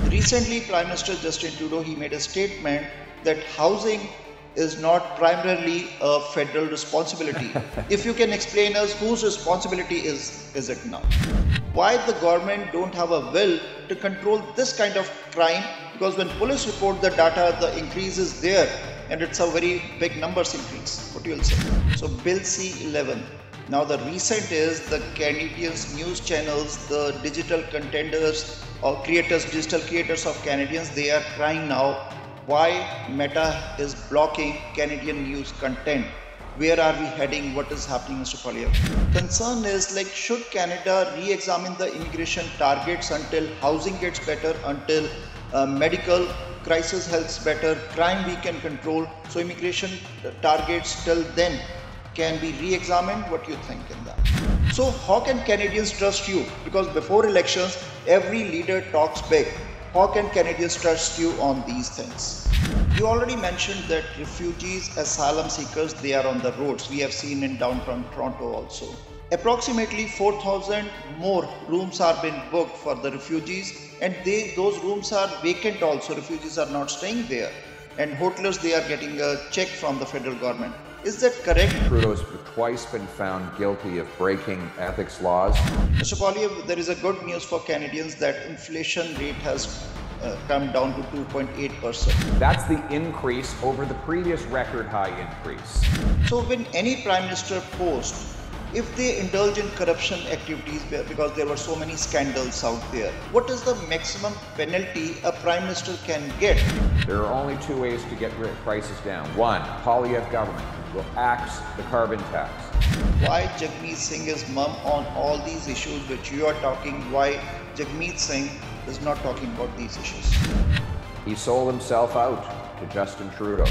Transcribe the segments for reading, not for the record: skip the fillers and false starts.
Recently, Prime Minister Justin Trudeau, he made a statement that housing is not primarily a federal responsibility. If you can explain us whose responsibility is it now? Why the government don't have a will to control this kind of crime? Because when police report the data, the increase is there, and it's a very big numbers increase. What you'll say? So Bill C11. Now the recent is the Canadians news channels, the digital contenders or creators, digital creators of Canadians, they are crying now why Meta is blocking Canadian news content. Where are we heading? What is happening, Mr. Polyev? Concern is like, should Canada re-examine the immigration targets until housing gets better, until medical crisis health better, crime we can control. So immigration targets till then can be re-examined. What do you think in that? So how can Canadians trust you? Because before elections, every leader talks big. How can Canadians trust you on these things? You already mentioned that refugees, asylum seekers, they are on the roads. We have seen in downtown Toronto also. Approximately 4,000 more rooms are being booked for the refugees, and those rooms are vacant also. Refugees are not staying there, and hoteliers, they are getting a check from the federal government. Is that correct? Trudeau's twice been found guilty of breaking ethics laws. Mr. Polyev, there is a good news for Canadians that inflation rate has come down to 2.8%. That's the increase over the previous record high increase. So when any Prime Minister posts, if they indulge in corruption activities, because there were so many scandals out there, what is the maximum penalty a Prime Minister can get? There are only two ways to get prices down. One, Polyev government will axe the carbon tax. Why Jagmeet Singh is mum on all these issues which you are talking? Why Jagmeet Singh is not talking about these issues? He sold himself out to Justin Trudeau.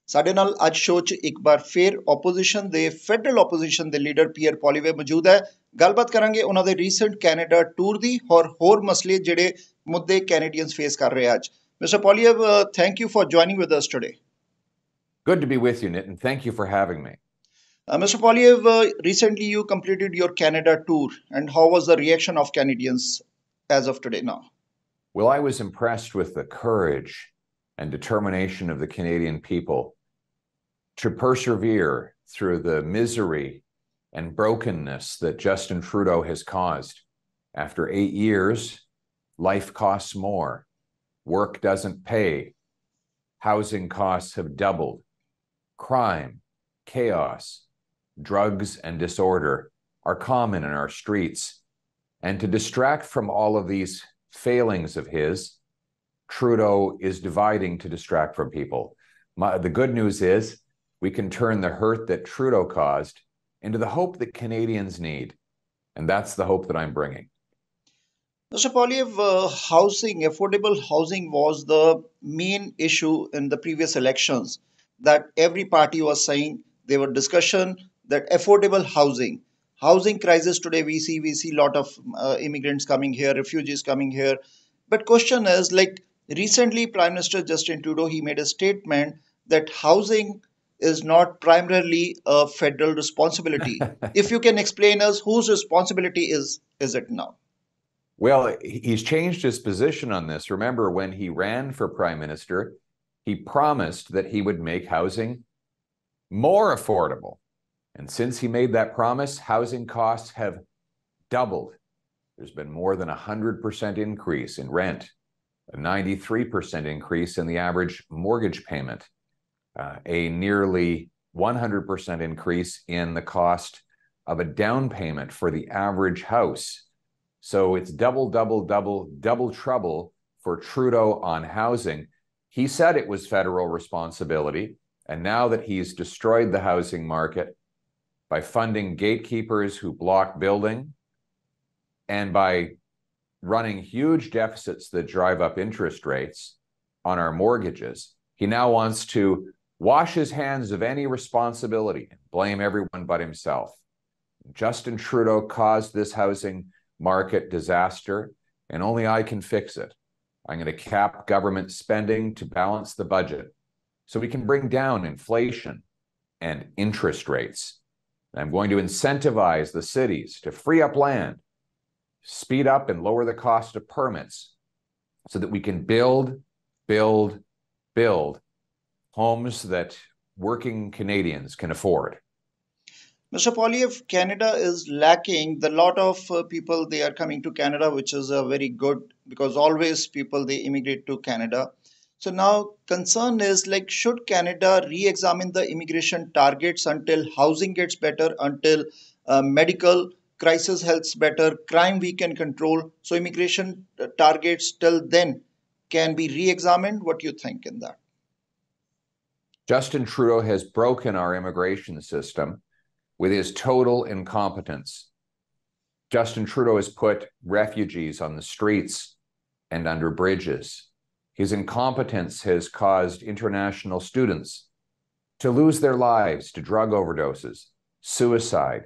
ਸਾਡੇ ਨਾਲ ਅੱਜ show 'ਚ ਇੱਕ ਵਾਰ ਫੇਰ opposition ਦੇ federal opposition ਦੇ leader peer ਪੋਲੀਵੇ ਮੌਜੂਦ ਹੈ। ਗੱਲਬਾਤ ਕਰਾਂਗੇ ਉਹਨਾਂ ਦੇ ਰੀਸੈਂਟ ਕੈਨੇਡਾ ਟੂਰ ਦੀ ਔਰ ਹੋਰ ਮਸਲੇ ਜਿਹੜੇ ਮੁੱਦੇ ਕੈਨੇਡੀਅਨਸ ਫੇਸ ਕਰ ਰਹੇ ਅੱਜ। Mr. Polyev, thank you for joining with us today. Good to be with you, Nitin. Thank you for having me. Mr. Polyev, recently you completed your Canada tour, and how was the reaction of Canadians as of today now? Well, I was impressed with the courage and determination of the Canadian people to persevere through the misery and brokenness that Justin Trudeau has caused. After 8 years, life costs more. Work doesn't pay. Housing costs have doubled. Crime, chaos, drugs, and disorder are common in our streets. And to distract from all of these failings of his, Trudeau is dividing to distract from people. The good news is we can turn the hurt that Trudeau caused into the hope that Canadians need. And that's the hope that I'm bringing. Mr. Polyev, housing, affordable housing was the main issue in the previous elections, that every party was saying. There were discussion that affordable housing crisis today we see a lot of immigrants coming here, refugees coming here. But question is, like, recently Prime Minister Justin Trudeau, he made a statement that housing is not primarily a federal responsibility. If you can explain us whose responsibility is it now? Well, he's changed his position on this. Remember, when he ran for Prime Minister, he promised that he would make housing more affordable. And since he made that promise, housing costs have doubled. There's been more than 100% increase in rent, a 93% increase in the average mortgage payment, a nearly 100% increase in the cost of a down payment for the average house. So it's double trouble for Trudeau on housing. He said it was federal responsibility. And now that he's destroyed the housing market by funding gatekeepers who block building and by running huge deficits that drive up interest rates on our mortgages, he now wants to wash his hands of any responsibility and blame everyone but himself. Justin Trudeau caused this housing market disaster, and only I can fix it. I'm going to cap government spending to balance the budget so we can bring down inflation and interest rates. I'm going to incentivize the cities to free up land speed up and lower the cost of permits so that we can build homes that working Canadians can afford. Mr. Poilievre, Canada is lacking. The lot of people they are coming to Canada, which is very good because always people they immigrate to Canada. So now concern is like should Canada re-examine the immigration targets until housing gets better, until medical crisis health's better, crime we can control. So immigration targets till then can be re-examined. What do you think in that? Justin Trudeau has broken our immigration system with his total incompetence. Justin Trudeau has put refugees on the streets and under bridges. His incompetence has caused international students to lose their lives to drug overdoses, suicide,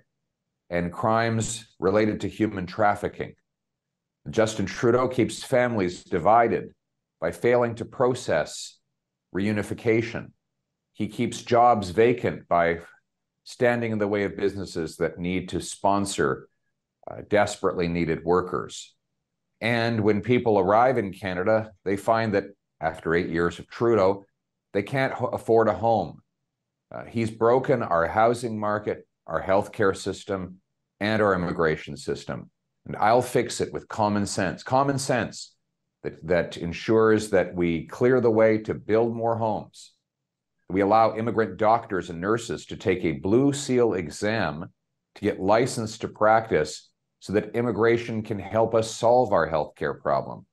and crimes related to human trafficking. Justin Trudeau keeps families divided by failing to process reunification. He keeps jobs vacant by standing in the way of businesses that need to sponsor desperately needed workers. And when people arrive in Canada, they find that after 8 years of Trudeau, they can't afford a home. He's broken our housing market, our healthcare system, and our immigration system. And I'll fix it with common sense that ensures that we clear the way to build more homes. We allow immigrant doctors and nurses to take a Blue Seal exam to get licensed to practice so that immigration can help us solve our healthcare problem.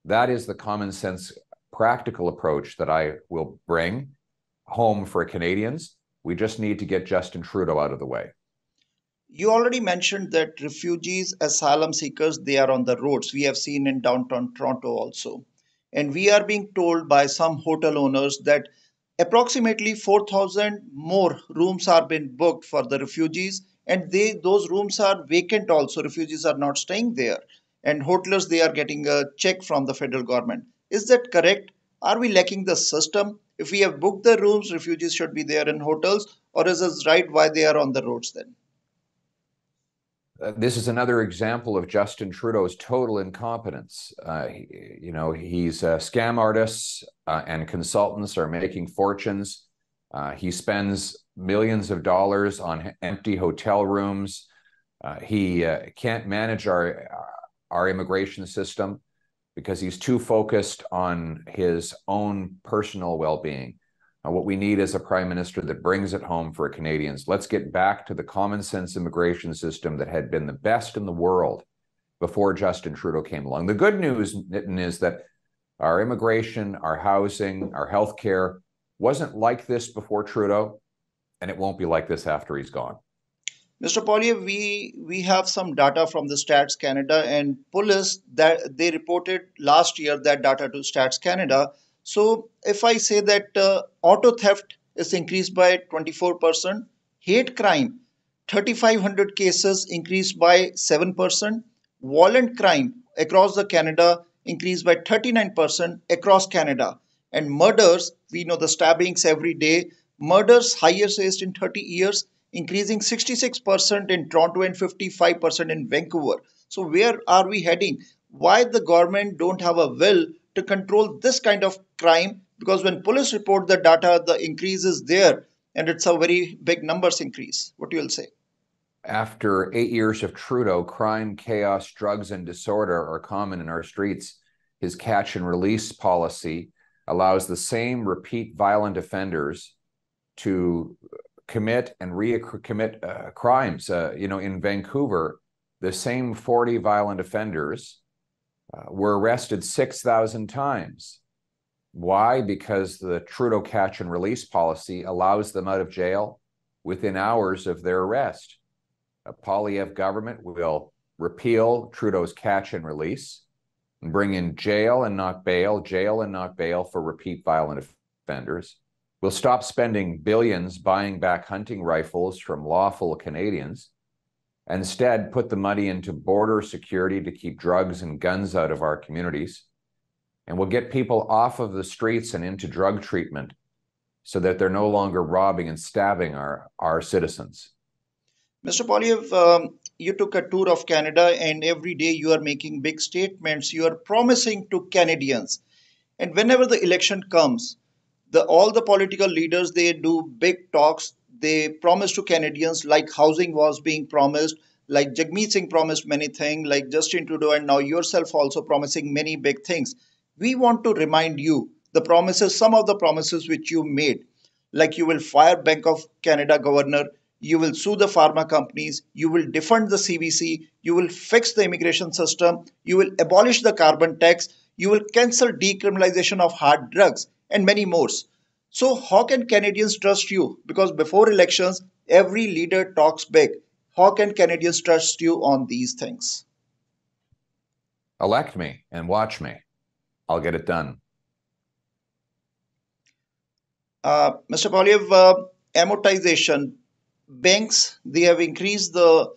That is the common sense, practical approach that I will bring home for Canadians. We just need to get Justin Trudeau out of the way. You already mentioned that refugees, asylum seekers, they are on the roads. We have seen in downtown Toronto also. And we are being told by some hotel owners that approximately 4,000 more rooms are being booked for the refugees and those rooms are vacant also. Refugees are not staying there. And hoteliers, they are getting a check from the federal government. Is that correct? Are we lacking the system? If we have booked the rooms, refugees should be there in hotels, or is it right why they are on the roads then? This is another example of Justin Trudeau's total incompetence. He's scam artists and consultants are making fortunes. He spends millions of dollars on empty hotel rooms. He can't manage our immigration system because he's too focused on his own personal well-being. What we need is a prime minister that brings it home for Canadians. Let's get back to the common sense immigration system that had been the best in the world before Justin Trudeau came along. The good news, Nitin, is that our immigration, our housing, our healthcare wasn't like this before Trudeau, and it won't be like this after he's gone. Mr. Poilievre, we have some data from the Stats Canada and police that they reported last year that data to Stats Canada. So if I say that auto theft is increased by 24%, hate crime 3,500 cases increased by 7%, violent crime across the Canada increased by 39% across Canada, and murders, we know the stabbings every day, murders highest raised in 30 years, increasing 66% in Toronto and 55% in Vancouver. So where are we heading? Why the government don't have a will to control this kind of crime? Because when police report the data, the increase is there and it's a very big numbers increase. What you will say? After 8 years of Trudeau, crime, chaos, drugs, and disorder are common in our streets. His catch and release policy allows the same repeat violent offenders to commit and recommit crimes. In Vancouver, the same 40 violent offenders were arrested 6,000 times. Why? Because the Trudeau catch and release policy allows them out of jail within hours of their arrest. A Poilievre government will repeal Trudeau's catch and release and bring in jail and not bail for repeat violent offenders. We'll stop spending billions buying back hunting rifles from lawful Canadians. Instead, put the money into border security to keep drugs and guns out of our communities. And we'll get people off of the streets and into drug treatment so that they're no longer robbing and stabbing our citizens. Mr. Poilievre, you took a tour of Canada, and every day you are making big statements. You are promising to Canadians. And whenever the election comes, all the political leaders, they do big talks. They promise to Canadians, like housing was being promised, like Jagmeet Singh promised many things, like Justin Trudeau, and now yourself also promising many big things. We want to remind you the promises, some of the promises which you made, like you will fire Bank of Canada governor, you will sue the pharma companies, you will defund the CBC, you will fix the immigration system, you will abolish the carbon tax, you will cancel decriminalization of hard drugs, and many more. So, how can Canadians trust you? Because before elections, every leader talks big. How can Canadians trust you on these things? Elect me and watch me. I'll get it done. Mr. Polyev, amortization. Banks, they have increased the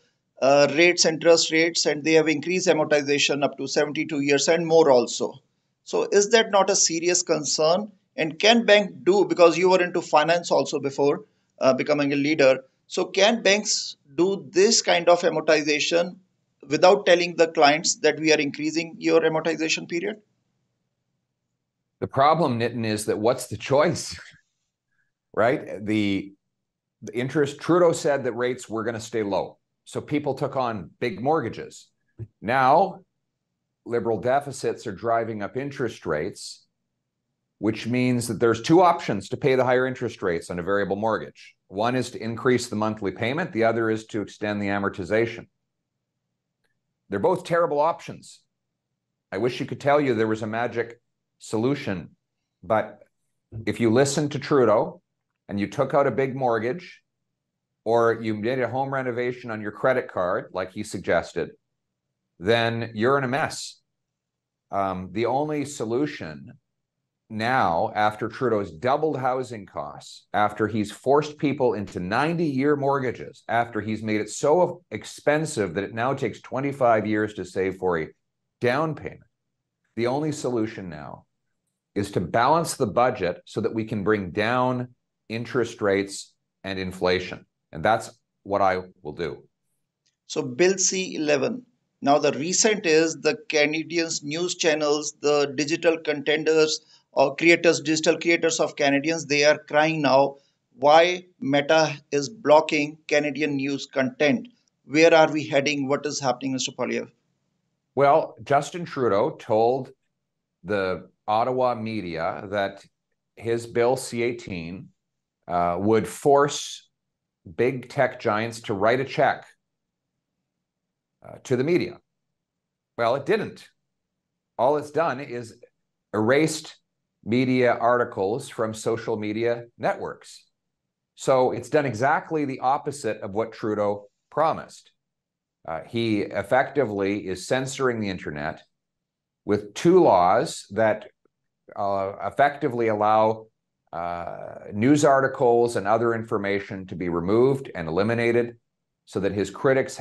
rates, interest rates, and they have increased amortization up to 72 years and more also. So, is that not a serious concern? And can bank do, because you were into finance also before becoming a leader, so can banks do this kind of amortization without telling the clients that we are increasing your amortization period? The problem, Nitin, is that what's the choice, right? The interest, Trudeau said that rates were going to stay low. So people took on big mortgages. Now, liberal deficits are driving up interest rates, which means that there's two options to pay the higher interest rates on a variable mortgage. One is to increase the monthly payment. The other is to extend the amortization. They're both terrible options. I wish you could tell you there was a magic solution, but if you listen to Trudeau and you took out a big mortgage, or you did a home renovation on your credit card, like he suggested, then you're in a mess. The only solution now, after Trudeau's doubled housing costs, after he's forced people into 90-year mortgages, after he's made it so expensive that it now takes 25 years to save for a down payment, the only solution now is to balance the budget so that we can bring down interest rates and inflation. And that's what I will do. So, Bill C11. Now, the recent is the Canadians news channels, the digital contenders or creators, digital creators of Canadians, they are crying now why Meta is blocking Canadian news content. Where are we heading? What is happening, Mr. Polyev? Well, Justin Trudeau told the Ottawa media that his bill C18 would force big tech giants to write a check to the media. Well, it didn't. All it's done is erased media articles from social media networks. So it's done exactly the opposite of what Trudeau promised. He effectively is censoring the internet with two laws that effectively allow news articles and other information to be removed and eliminated so that his critics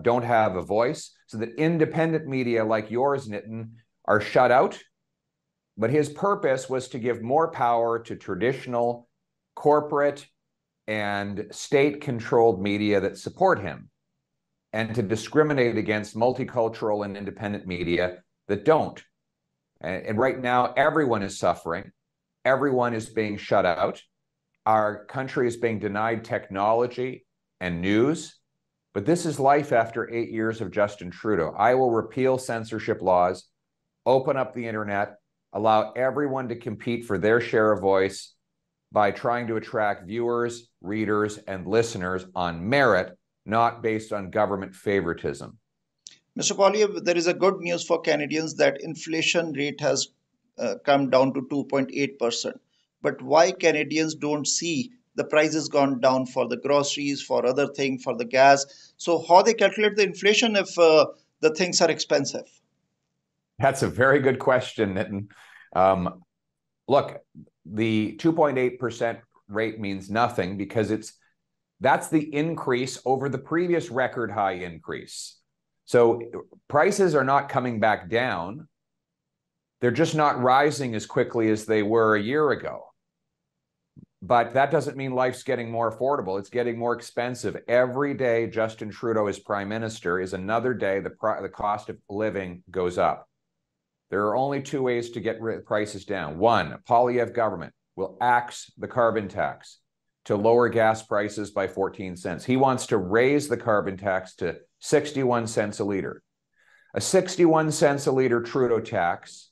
don't have a voice, so that independent media like yours, Nitin, are shut out. But his purpose was to give more power to traditional corporate and state-controlled media that support him, and to discriminate against multicultural and independent media that don't. And right now, everyone is suffering. Everyone is being shut out. Our country is being denied technology and news. But this is life after 8 years of Justin Trudeau. I will repeal censorship laws, open up the internet, allow everyone to compete for their share of voice by trying to attract viewers, readers, and listeners on merit, not based on government favoritism. Mr. Polyev, there is a good news for Canadians that inflation rate has come down to 2.8%. But why Canadians don't see the prices gone down for the groceries, for other things, for the gas? So how they calculate the inflation if the things are expensive? That's a very good question, Nitin. Look, the 2.8% rate means nothing because that's the increase over the previous record high increase. So prices are not coming back down. They're just not rising as quickly as they were a year ago. But that doesn't mean life's getting more affordable. It's getting more expensive. Every day Justin Trudeau is prime minister is another day the cost of living goes up. There are only two ways to get prices down. One, Poilievre government will axe the carbon tax to lower gas prices by 14 cents. He wants to raise the carbon tax to 61 cents a liter. A 61 cents a liter Trudeau tax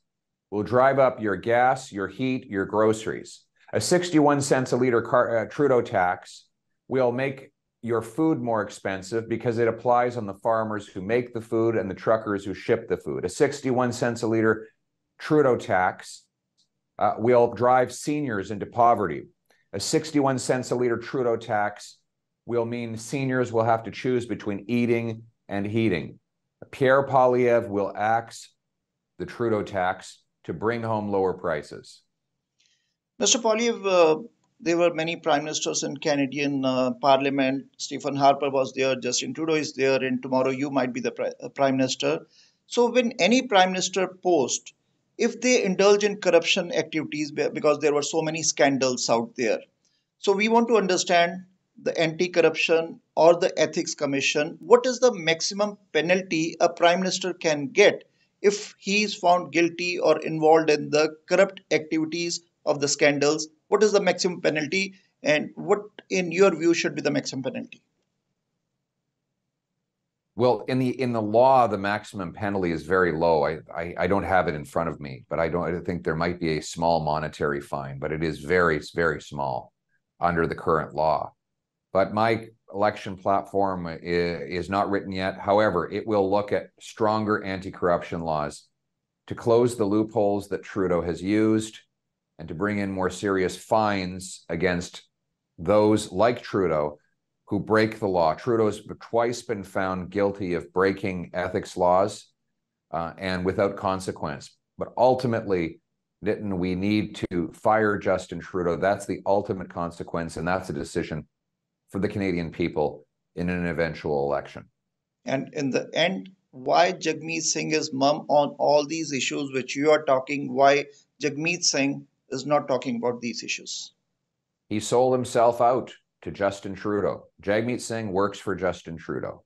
will drive up your gas, your heat, your groceries. A 61 cents a liter Trudeau tax will make your food more expensive because it applies on the farmers who make the food and the truckers who ship the food. A 61 cents a liter Trudeau tax will drive seniors into poverty. A 61 cents a liter Trudeau tax will mean seniors will have to choose between eating and heating. Pierre Poilievre will axe the Trudeau tax to bring home lower prices. Mr. Poilievre, there were many prime ministers in Canadian Parliament. Stephen Harper was there, Justin Trudeau is there, and tomorrow you might be the prime minister. So, when any prime minister post, if they indulge in corruption activities, because there were so many scandals out there, so we want to understand the anti-corruption or the ethics commission. What is the maximum penalty a prime minister can get if he is found guilty or involved in the corrupt activities of the scandals? What is the maximum penalty, and what, in your view, should be the maximum penalty? Well, in the law, the maximum penalty is very low. I don't have it in front of me, but I think there might be a small monetary fine, but it is very, very small under the current law. But my election platform is not written yet. However, it will look at stronger anti-corruption laws to close the loopholes that Trudeau has used and to bring in more serious fines against those like Trudeau who break the law. Trudeau's twice been found guilty of breaking ethics laws and without consequence. But ultimately, Nitin, we need to fire Justin Trudeau. That's the ultimate consequence, and that's a decision for the Canadian people in an eventual election. And in the end, why Jagmeet Singh is mum on all these issues which you are talking? Why Jagmeet Singh is not talking about these issues? He sold himself out to Justin Trudeau. Jagmeet Singh works for Justin Trudeau,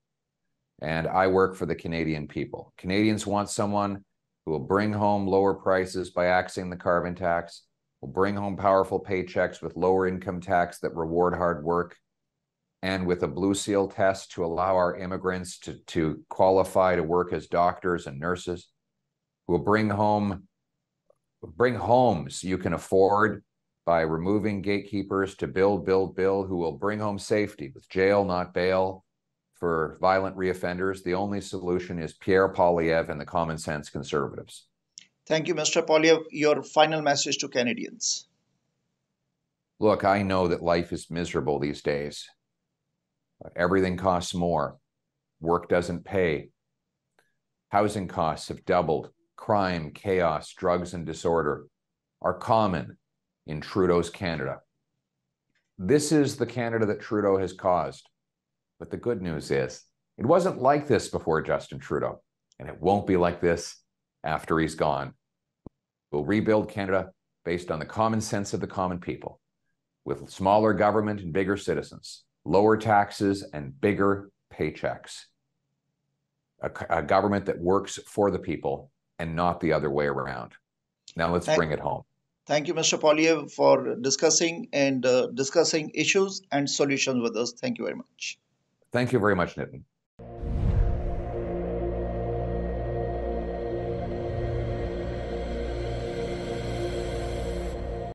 and I work for the Canadian people. Canadians want someone who will bring home lower prices by axing the carbon tax, will bring home powerful paychecks with lower income tax that reward hard work, and with a blue seal test to allow our immigrants to qualify to work as doctors and nurses, who will bring homes you can afford by removing gatekeepers to build, who will bring home safety with jail, not bail, for violent reoffenders. The only solution is Pierre Poilievre and the common sense conservatives. Thank you, Mr. Poilievre. Your final message to Canadians. Look, I know that life is miserable these days. Everything costs more. Work doesn't pay. Housing costs have doubled. Crime, chaos, drugs, and disorder are common in Trudeau's Canada. This is the Canada that Trudeau has caused. But the good news is, it wasn't like this before Justin Trudeau, and it won't be like this after he's gone. We'll rebuild Canada based on the common sense of the common people, with smaller government and bigger citizens, lower taxes and bigger paychecks. A government that works for the people and not the other way around. Now let's bring it home. Thank you, Mr. Poilievre, for discussing issues and solutions with us. Thank you very much. Thank you very much, Nitin.